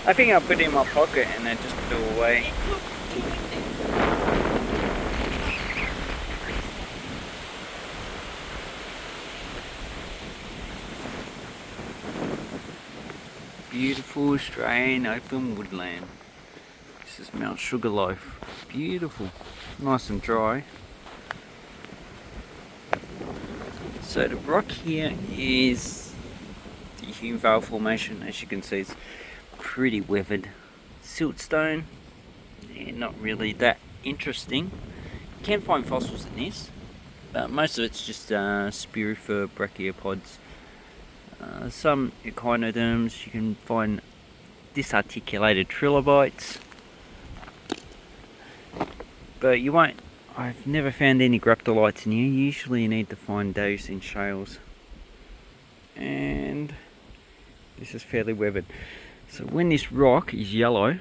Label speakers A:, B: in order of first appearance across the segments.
A: I think I'll put it in my pocket and then just put it away. Beautiful Australian open woodland. This is Mount Sugarloaf. Beautiful, nice and dry. So the rock here is the Humevale formation. As you can see, it's pretty weathered. Siltstone, yeah, not really that interesting. You can find fossils in this, but most of it's just spirifer brachiopods. Some echinoderms. You can find disarticulated trilobites, but you won't. I've never found any graptolites in here. Usually you need to find those in shales, and this is fairly weathered. So when this rock is yellow,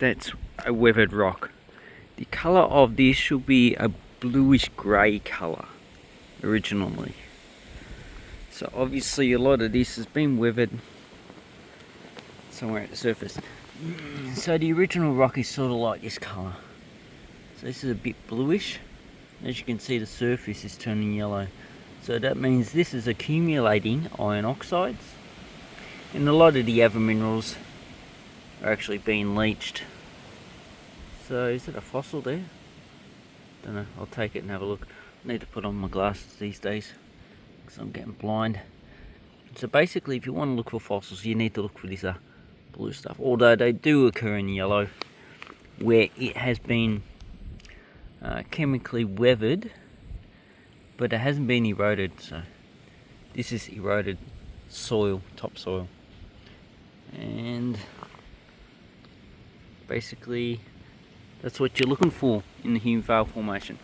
A: that's a weathered rock. The colour of this should be a bluish grey colour originally. So obviously a lot of this has been weathered somewhere at the surface. So the original rock is sort of like this colour. So this is a bit bluish. As you can see, the surface is turning yellow. So that means this is accumulating iron oxides. And a lot of the other minerals are actually being leached. So is it a fossil there? Don't know, I'll take it and have a look. I need to put on my glasses these days because I'm getting blind. So basically, if you want to look for fossils, you need to look for this blue stuff. Although they do occur in yellow, where it has been chemically weathered, but it hasn't been eroded. So this is eroded soil, topsoil, and basically that's what you're looking for in the Humevale formation.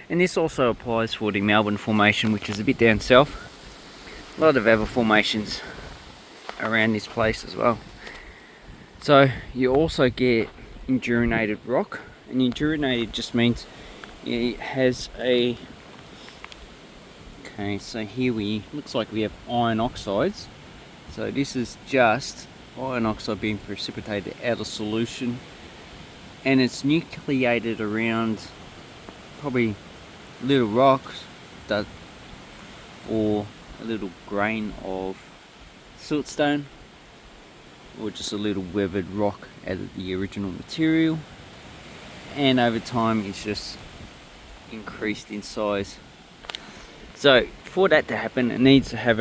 A: And this also applies for the Melbourne formation, which is a bit down south. A lot of other formations around this place as well. So you also get indurinated rock, and indurinated just means it has a, okay, so here looks like we have iron oxides. So this is just iron oxide being precipitated out of solution, and it's nucleated around probably little rocks or a little grain of siltstone, or just a little weathered rock out of the original material, and over time it's just increased in size. So for that to happen, it needs to have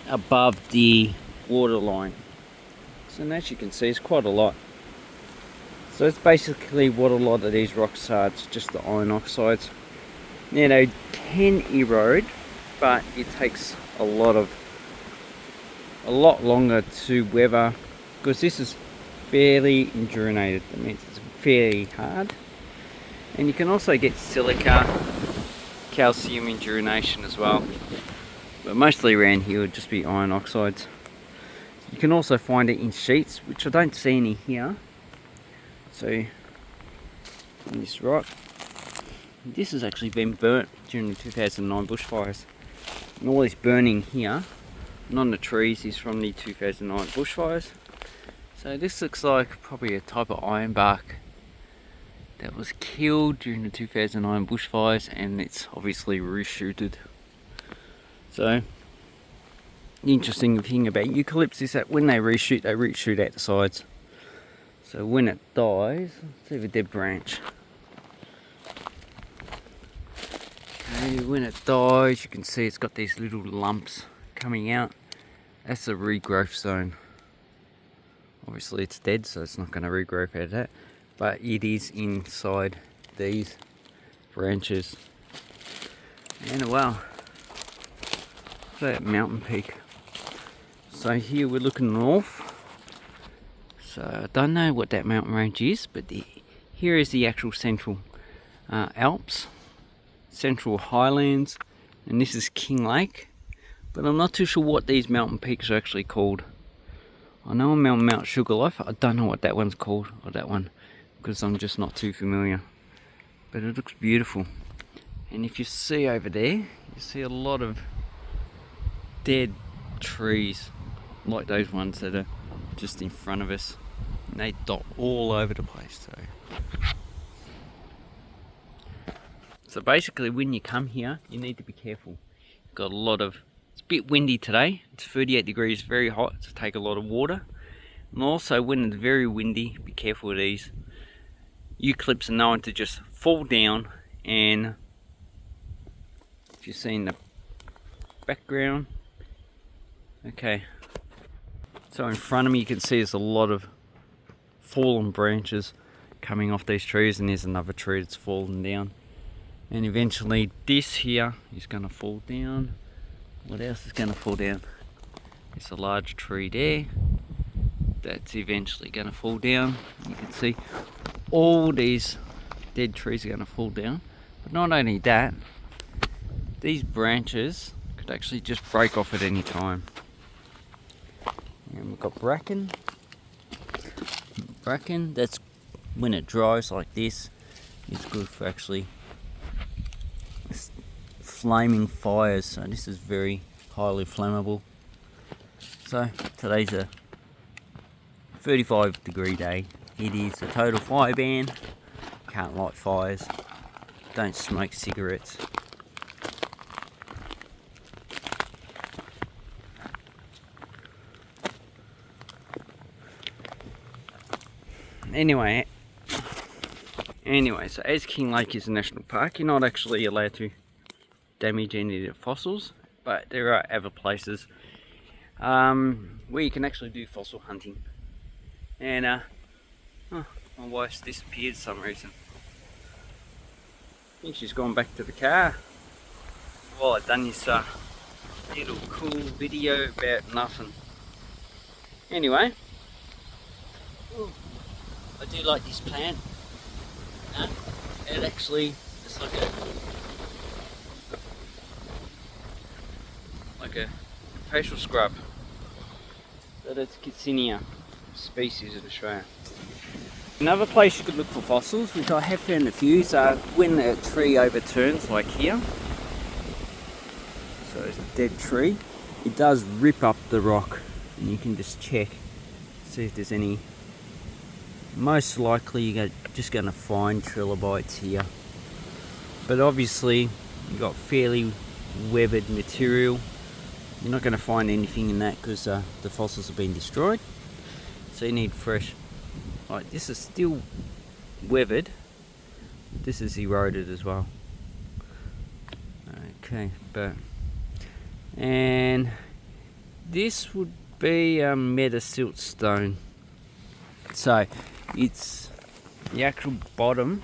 A: above the water line. So as you can see, it's quite a lot. So it's basically what a lot of these rocks are. It's just the iron oxides. Now they can erode, but it takes a lot longer to weather, because this is fairly indurinated. That means it's fairly hard. And you can also get silica, calcium indurination as well, but mostly around here would just be iron oxides. You can also find it in sheets, which I don't see any here. So on this rock, this has actually been burnt during the 2009 bushfires, and all this burning here, and on the trees, is from the 2009 bushfires. So this looks like probably a type of ironbark that was killed during the 2009 bushfires, and it's obviously reshooted. So the interesting thing about eucalypts is that when they reshoot out the sides. So when it dies, let's see a dead branch. Okay, when it dies, you can see it's got these little lumps coming out. That's a regrowth zone. Obviously it's dead, so it's not going to regrow out of that, but it is inside these branches. And wow, look at that mountain peak. So here we're looking north. So I don't know what that mountain range is, but here is the actual central Alps, central highlands, and this is King Lake. But I'm not too sure what these mountain peaks are actually called. I know I'm on Mount Sugarloaf. I don't know what that one's called, or that one, because I'm just not too familiar. But it looks beautiful. And if you see over there, you see a lot of dead trees, like those ones that are just in front of us. And they dot all over the place. So basically when you come here, you need to be careful. Got a lot of, it's a bit windy today. It's 38 degrees, very hot, to take a lot of water. And also when it's very windy, be careful with these. Eucalypts are known to just fall down, and if you see in the background, okay, so in front of me you can see there's a lot of fallen branches coming off these trees, and there's another tree that's fallen down, and eventually this here is going to fall down. What else is going to fall down? There's a large tree there that's eventually going to fall down. You can see all these dead trees are going to fall down, but not only that, these branches could actually just break off at any time. And we've got bracken. Bracken, that's when it dries like this, it's good for actually flaming fires. So this is very highly flammable. So today's a 35-degree day. It is a total fire ban. Can't light fires. Don't smoke cigarettes. Anyway, so as King Lake is a national park, you're not actually allowed to damage any of the fossils, but there are other places where you can actually do fossil hunting. And oh, my wife's disappeared for some reason. I think she's gone back to the car. Well, I've done this little cool video about nothing. Anyway, I do like this plant. It actually, it's like a facial scrub. So that's Kitsinia species in Australia. Another place you could look for fossils, which I have found a few, is when a tree overturns, like here. So it's a dead tree. It does rip up the rock, and you can just check, see if there's any. Most likely you're just going to find trilobites here, but obviously you've got fairly weathered material. You're not going to find anything in that because the fossils have been destroyed. So you need fresh. Like this is still weathered. This is eroded as well. Okay, and this would be metasilt stone. So it's the actual bottom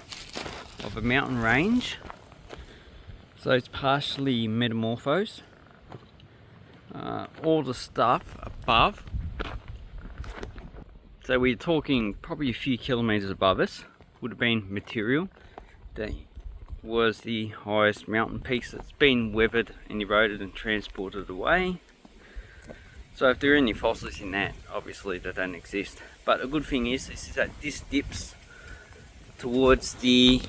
A: of a mountain range. So it's partially metamorphosed. All the stuff above, so we're talking probably a few kilometers above us, would have been material that was the highest mountain peaks that's been weathered and eroded and transported away. So if there are any fossils in that, obviously they don't exist. But a good thing is that this dips towards the,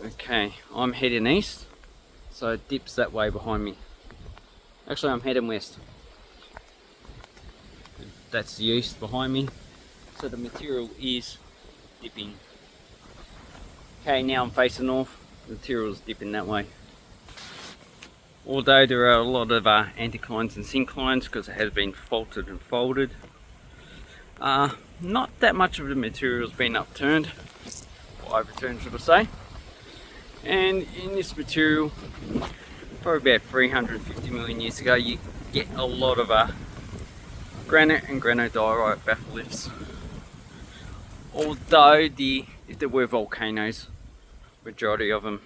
A: okay, I'm heading east, so it dips that way behind me. Actually, I'm heading west. That's the east behind me. So the material is dipping. Okay, now I'm facing north. The material is dipping that way. Although there are a lot of anticlines and synclines because it has been faulted and folded. Not that much of the material has been upturned, or overturned should I say. And in this material, probably about 350 million years ago, you get a lot of granite and granodiorite batholiths. Although if there were volcanoes, majority of them,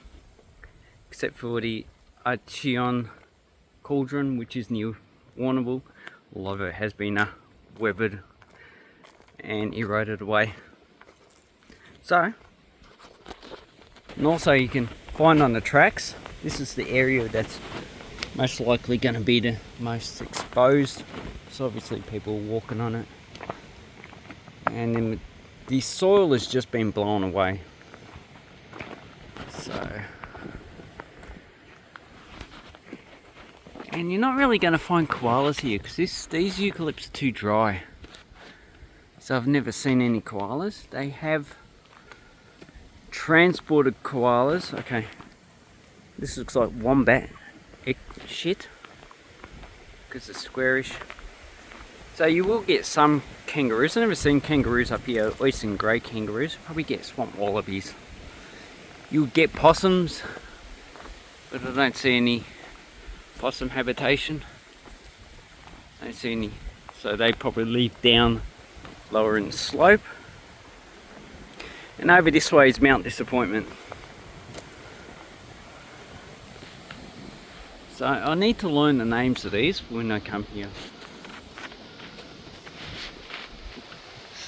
A: except for the Archean cauldron, which is near Warrnambool, a lot of it has been weathered and eroded away. So, and also you can find on the tracks, this is the area that's most likely going to be the most exposed. So obviously people are walking on it, and then the soil has just been blown away. So, and you're not really going to find koalas here because these eucalypts are too dry. So I've never seen any koalas. They have transported koalas. Okay, this looks like wombat shit because it's squarish. So you will get some kangaroos. I've never seen kangaroos up here, eastern grey kangaroos. Probably get swamp wallabies. You'll get possums, but I don't see any possum habitation. I don't see any, so they probably live down lower in the slope. And over this way is Mount Disappointment. So I need to learn the names of these when I come here.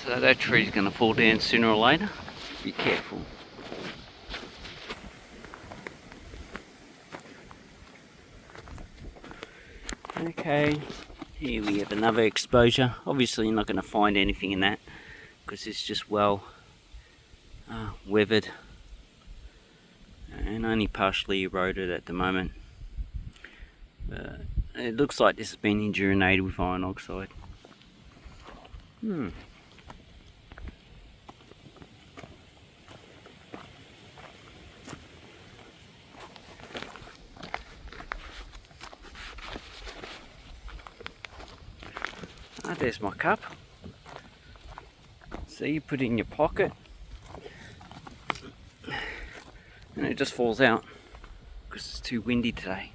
A: So that tree's going to fall down sooner or later. Be careful. Okay, here we have another exposure. Obviously you're not going to find anything in that because it's just well weathered and only partially eroded at the moment. It looks like this has been indurinated with iron oxide. There's my cup. So you put it in your pocket and it just falls out because it's too windy today.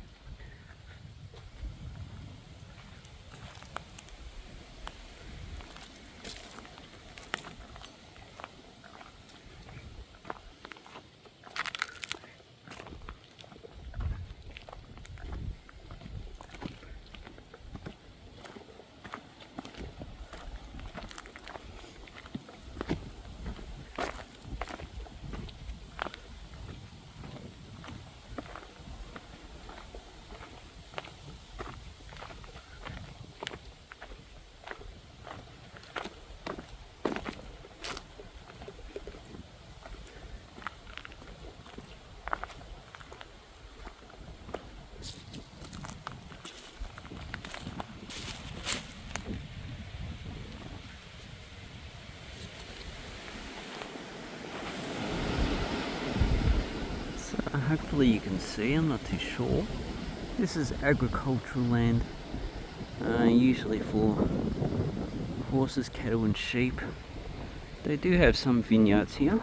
A: Hopefully you can see, I'm not too sure. This is agricultural land, usually for horses, cattle and sheep. They do have some vineyards here,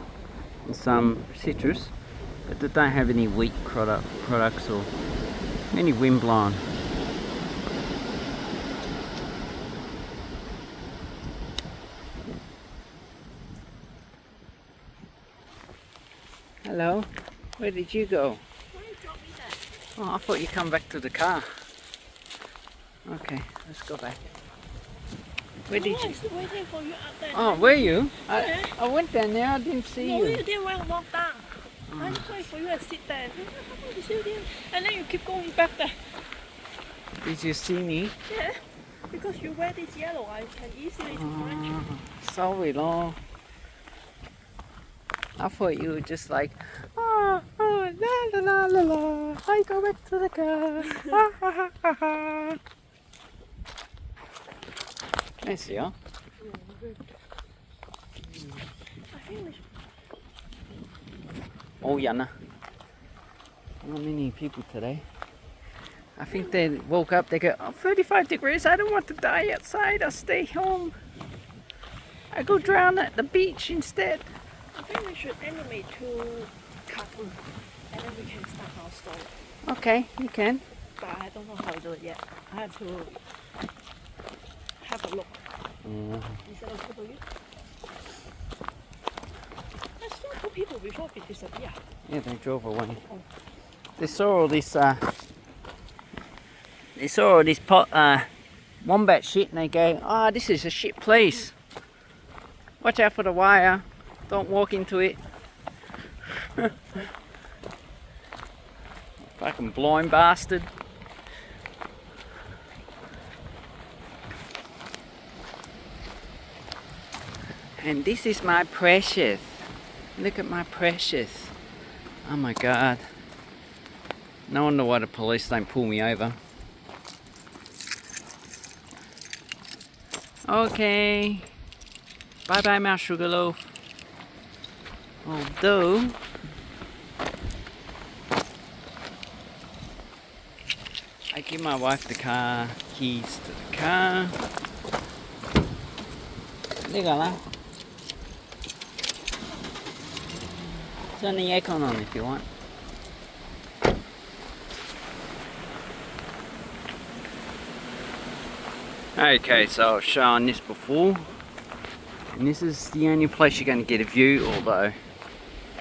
A: and some citrus, but they don't have any wheat products or any windblown. Hello. Where did you go?
B: Why you drop me there?
A: Oh, I thought you'd come back to the car. Okay, let's go back. Where did you?
B: I was waiting for you up there.
A: Oh, were you?
B: Yeah.
A: I went down there, I didn't see
B: No,
A: you.
B: you didn't want to walk down. I just wait for you and sit there. And then you keep going back there.
A: Did you see me?
B: Yeah. Because you wear this yellow, I can easily find you.
A: Sorry, Lord. I thought you were just like, oh, la la la la la, I go back to the car. Ha ha ha ha ha. Nice, yeah?
B: I think we should...
A: Oh, Yana. Not many people today. I think they woke up, they go, oh, 35 degrees, I don't want to die outside, I'll stay home. I go drown at the beach instead.
B: I think we should animate 2 cartoons and then we can start our story.
A: Okay, you can.
B: But I don't know how to do it yet. I have to have a look. Is that okay for you? I saw 2 people before they disappear.
A: Yeah, they drove away.
B: Oh.
A: They saw all this wombat shit and they go, oh, this is a shit place. Watch out for the wire. Don't walk into it. Fucking blind bastard. And this is my precious. Look at my precious. Oh my god. No wonder why the police don't pull me over. Okay. Bye bye, my sugarloaf. Although I give my wife the car keys to the car. There. Turn the aircon on if you want. Okay, so I was showing this before, and this is the only place you're going to get a view, although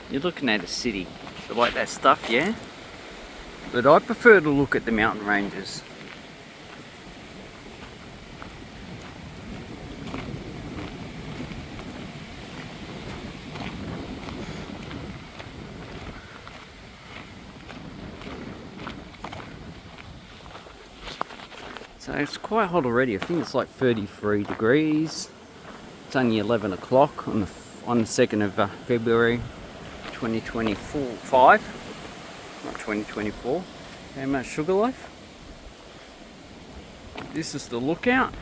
A: you're looking at a city. You like that stuff, yeah? But I prefer to look at the mountain ranges. So it's quite hot already. I think it's like 33 degrees. It's only 11 o'clock on the 2nd of February 2025, not 2024. How much Sugarloaf? This is the lookout.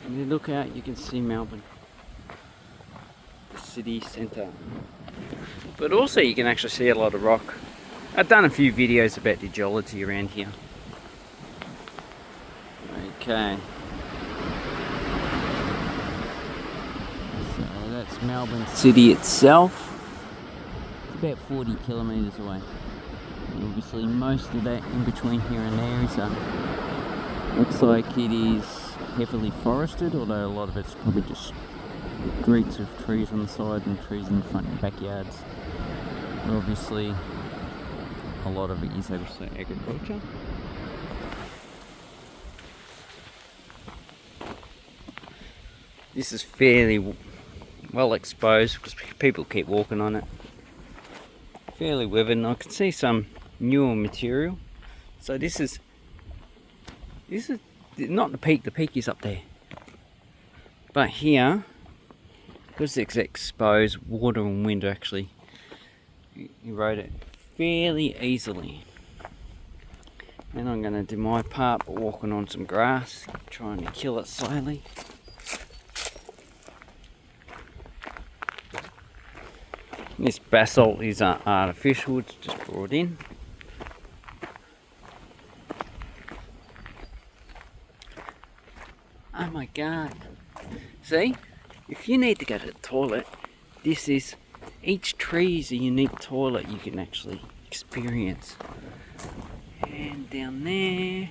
A: When you look out, you can see Melbourne, the city centre. But also you can actually see a lot of rock. I've done a few videos about the geology around here. Okay. So that's Melbourne City itself. It's about 40 kilometres away. And obviously most of that in between here and there is looks like it is heavily forested, although a lot of it's probably just streets of trees on the side and trees in the front and backyards. But obviously a lot of it is obviously agriculture. This is fairly well exposed because people keep walking on it. Fairly weathered, and I can see some newer material. So this is not the peak is up there. But here, because it's exposed, water and wind actually erode it fairly easily. And I'm going to do my part by walking on some grass, trying to kill it slowly. This basalt is artificial, it's just brought in. Oh my god. See? If you need to go to the toilet, this is, each tree is a unique toilet you can actually experience. And down there,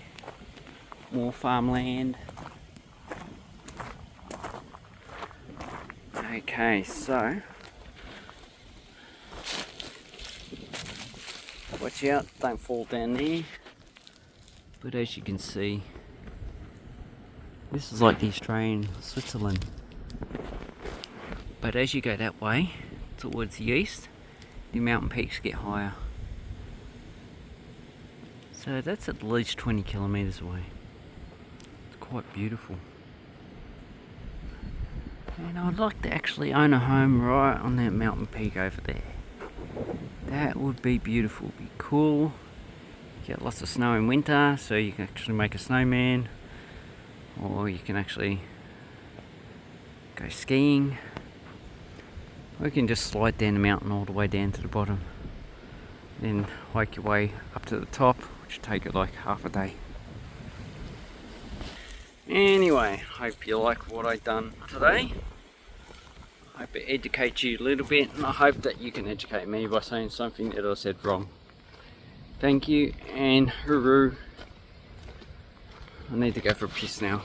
A: more farmland. Okay, so watch out, don't fall down there. But as you can see, this is like the Australian Switzerland. But as you go that way, towards the east, the mountain peaks get higher. So that's at least 20 kilometres away. It's quite beautiful. And I'd like to actually own a home right on that mountain peak over there. That would be beautiful, be cool. Get lots of snow in winter, so you can actually make a snowman. Or you can actually go skiing. Or you can just slide down the mountain all the way down to the bottom. Then hike your way up to the top, which will take you like half a day. Anyway, hope you like what I've done today. I hope it educates you a little bit, and I hope that you can educate me by saying something that I said wrong. Thank you, and hooroo. I need to go for a piss now.